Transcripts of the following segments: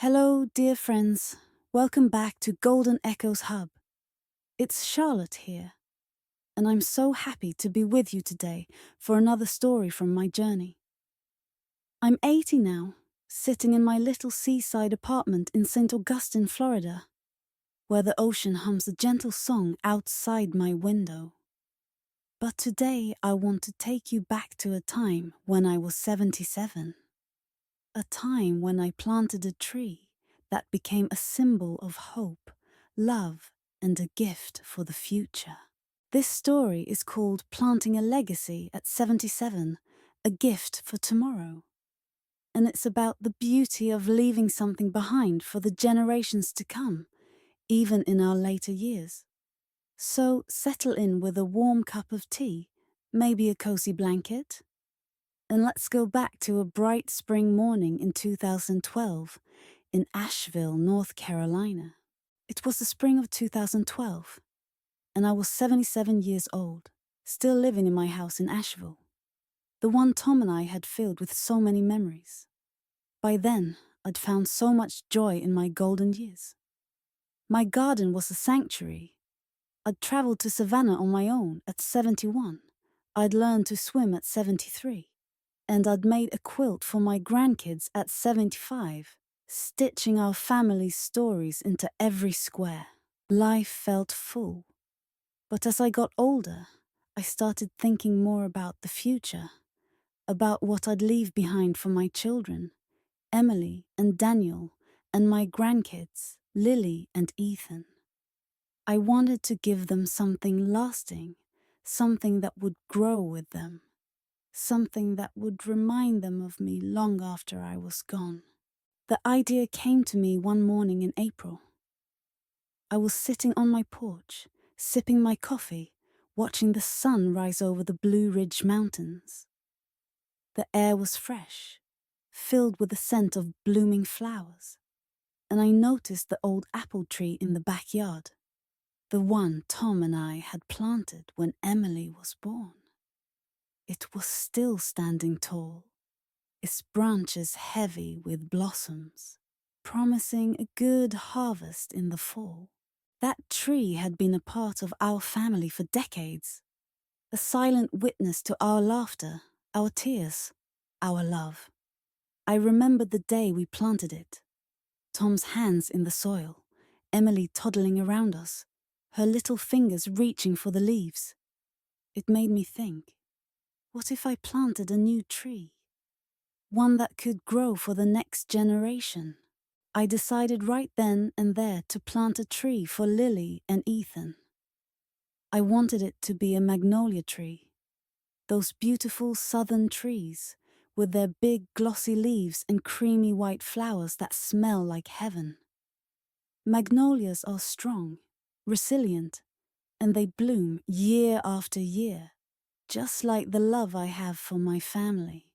Hello, dear friends. Welcome back to Golden Echoes Hub. It's Charlotte here, and I'm so happy to be with you today for another story from my journey. I'm 80 now, sitting in my little seaside apartment in St. Augustine, Florida, where the ocean hums a gentle song outside my window. But today I want to take you back to a time when I was 77. A time when I planted a tree that became a symbol of hope, love, and a gift for the future. This story is called Planting a Legacy at 77, a gift for tomorrow. And it's about the beauty of leaving something behind for the generations to come, even in our later years. So settle in with a warm cup of tea, maybe a cozy blanket, and let's go back to a bright spring morning in 2012 in Asheville, North Carolina. It was the spring of 2012, and I was 77 years old, still living in my house in Asheville, the one Tom and I had filled with so many memories. By then, I'd found so much joy in my golden years. My garden was a sanctuary. I'd traveled to Savannah on my own at 71. I'd learned to swim at 73. And I'd made a quilt for my grandkids at 75, stitching our family's stories into every square. Life felt full. But as I got older, I started thinking more about the future, about what I'd leave behind for my children, Emily and Daniel, and my grandkids, Lily and Ethan. I wanted to give them something lasting, something that would grow with them. Something that would remind them of me long after I was gone. The idea came to me one morning in April. I was sitting on my porch, sipping my coffee, watching the sun rise over the Blue Ridge Mountains. The air was fresh, filled with the scent of blooming flowers, and I noticed the old apple tree in the backyard, the one Tom and I had planted when Emily was born. It was still standing tall, its branches heavy with blossoms, promising a good harvest in the fall. That tree had been a part of our family for decades, a silent witness to our laughter, our tears, our love. I remembered the day we planted it, Tom's hands in the soil, Emily toddling around us, her little fingers reaching for the leaves. It made me think, what if I planted a new tree? One that could grow for the next generation. I decided right then and there to plant a tree for Lily and Ethan. I wanted it to be a magnolia tree, those beautiful southern trees with their big glossy leaves and creamy white flowers that smell like heaven. Magnolias are strong, resilient, and they bloom year after year, just like the love I have for my family.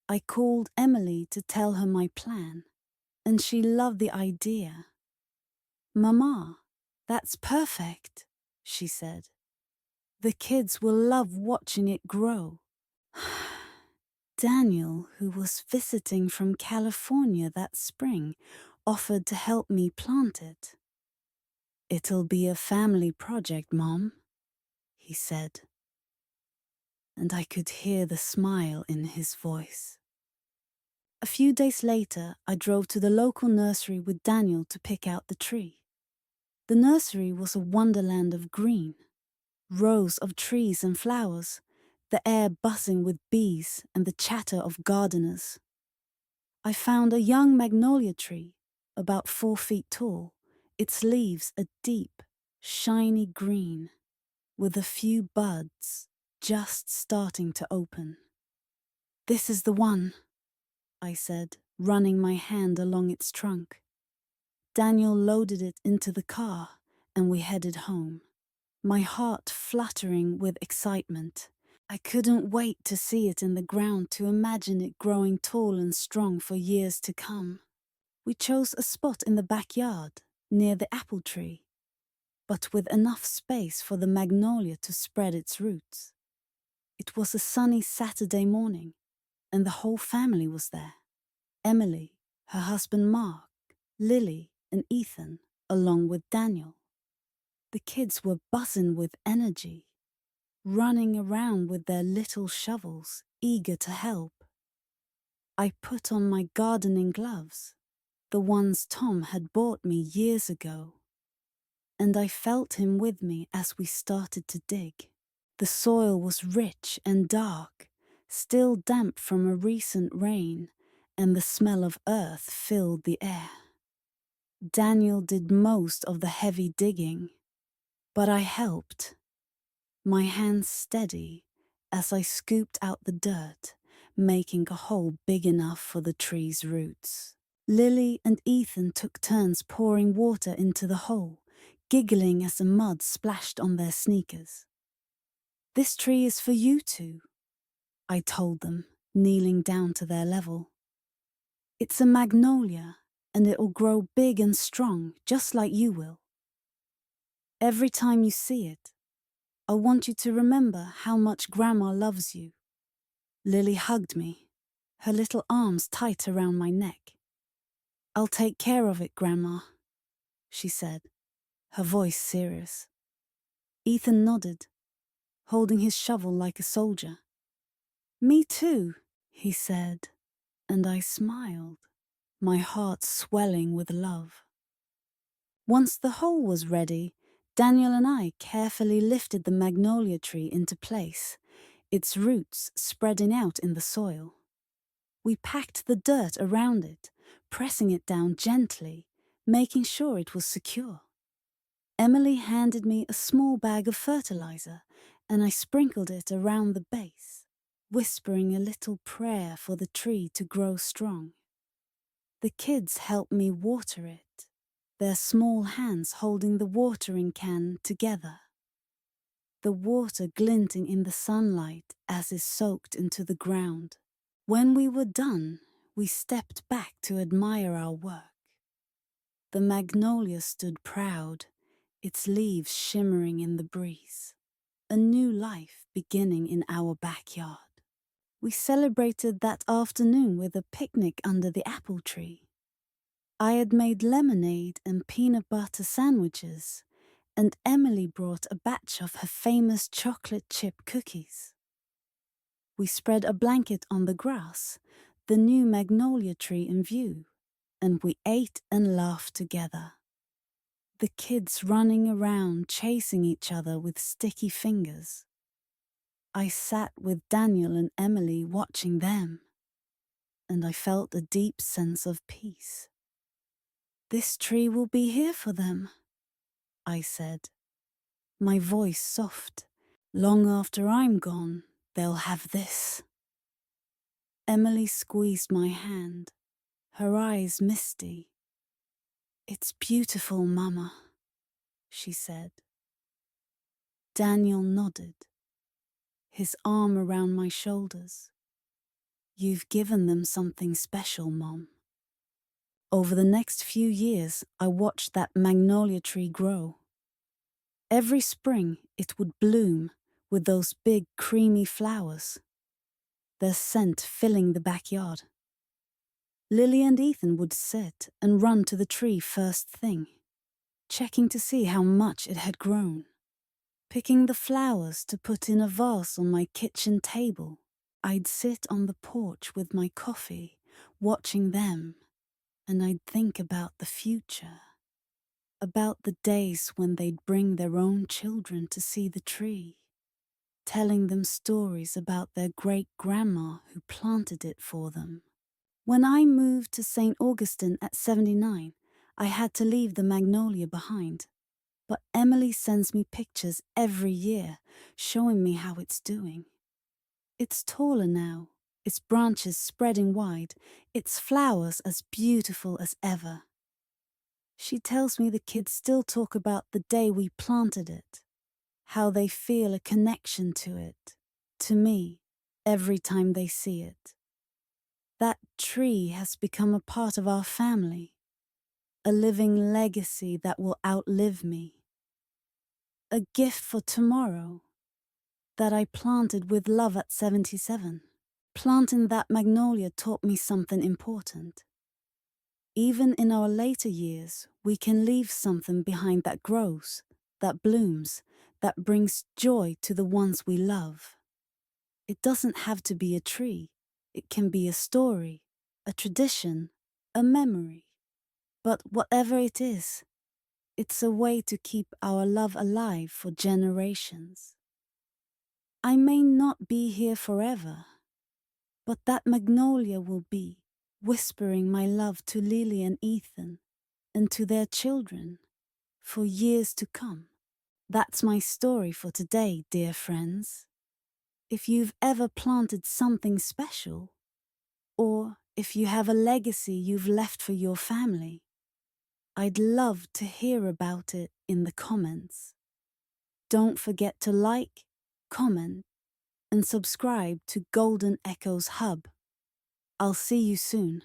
I called Emily to tell her my plan, and she loved the idea. "Mama, that's perfect," she said. "The kids will love watching it grow." Daniel, who was visiting from California that spring, offered to help me plant it. "It'll be a family project, Mom," he said, and I could hear the smile in his voice. A few days later, I drove to the local nursery with Daniel to pick out the tree. The nursery was a wonderland of green, rows of trees and flowers, the air buzzing with bees and the chatter of gardeners. I found a young magnolia tree, about 4 feet tall, its leaves a deep, shiny green, with a few buds just starting to open. "This is the one," I said, running my hand along its trunk. Daniel loaded it into the car, and we headed home, my heart fluttering with excitement. I couldn't wait to see it in the ground, to imagine it growing tall and strong for years to come. We chose a spot in the backyard, near the apple tree, but with enough space for the magnolia to spread its roots. It was a sunny Saturday morning, and the whole family was there. Emily, her husband Mark, Lily, and Ethan, along with Daniel. The kids were buzzing with energy, running around with their little shovels, eager to help. I put on my gardening gloves, the ones Tom had bought me years ago, and I felt him with me as we started to dig. The soil was rich and dark, still damp from a recent rain, and the smell of earth filled the air. Daniel did most of the heavy digging, but I helped, my hands steady as I scooped out the dirt, making a hole big enough for the tree's roots. Lily and Ethan took turns pouring water into the hole, giggling as the mud splashed on their sneakers. "This tree is for you two," I told them, kneeling down to their level. "It's a magnolia, and it'll grow big and strong, just like you will. Every time you see it, I want you to remember how much Grandma loves you." Lily hugged me, her little arms tight around my neck. "I'll take care of it, Grandma," she said, her voice serious. Ethan nodded, holding his shovel like a soldier. "Me too," he said, and I smiled, my heart swelling with love. Once the hole was ready, Daniel and I carefully lifted the magnolia tree into place, its roots spreading out in the soil. We packed the dirt around it, pressing it down gently, making sure it was secure. Emily handed me a small bag of fertilizer, and I sprinkled it around the base, whispering a little prayer for the tree to grow strong. The kids helped me water it, their small hands holding the watering can together. The water glinting in the sunlight as it soaked into the ground. When we were done, we stepped back to admire our work. The magnolia stood proud, its leaves shimmering in the breeze. A new life beginning in our backyard. We celebrated that afternoon with a picnic under the apple tree. I had made lemonade and peanut butter sandwiches, and Emily brought a batch of her famous chocolate chip cookies. We spread a blanket on the grass, the new magnolia tree in view, and we ate and laughed together. The kids running around chasing each other with sticky fingers. I sat with Daniel and Emily watching them, and I felt a deep sense of peace. "This tree will be here for them," I said, my voice soft. "Long after I'm gone, they'll have this." Emily squeezed my hand, her eyes misty. "It's beautiful, Mama," she said. Daniel nodded, his arm around my shoulders. "You've given them something special, Mom." Over the next few years, I watched that magnolia tree grow. Every spring, it would bloom with those big, creamy flowers, their scent filling the backyard. Lily and Ethan would sit and run to the tree first thing, checking to see how much it had grown. Picking the flowers to put in a vase on my kitchen table, I'd sit on the porch with my coffee, watching them, and I'd think about the future, about the days when they'd bring their own children to see the tree, telling them stories about their great-grandma who planted it for them. When I moved to St. Augustine at 79, I had to leave the magnolia behind. But Emily sends me pictures every year, showing me how it's doing. It's taller now, its branches spreading wide, its flowers as beautiful as ever. She tells me the kids still talk about the day we planted it, how they feel a connection to it, to me, every time they see it. That tree has become a part of our family, a living legacy that will outlive me. A gift for tomorrow that I planted with love at 77. Planting that magnolia taught me something important. Even in our later years, we can leave something behind that grows, that blooms, that brings joy to the ones we love. It doesn't have to be a tree. It can be a story, a tradition, a memory. But whatever it is, it's a way to keep our love alive for generations. I may not be here forever, but that magnolia will be, whispering my love to Lily and Ethan and to their children for years to come. That's my story for today, dear friends. If you've ever planted something special, or if you have a legacy you've left for your family, I'd love to hear about it in the comments. Don't forget to like, comment, and subscribe to Golden Echoes Hub. I'll see you soon.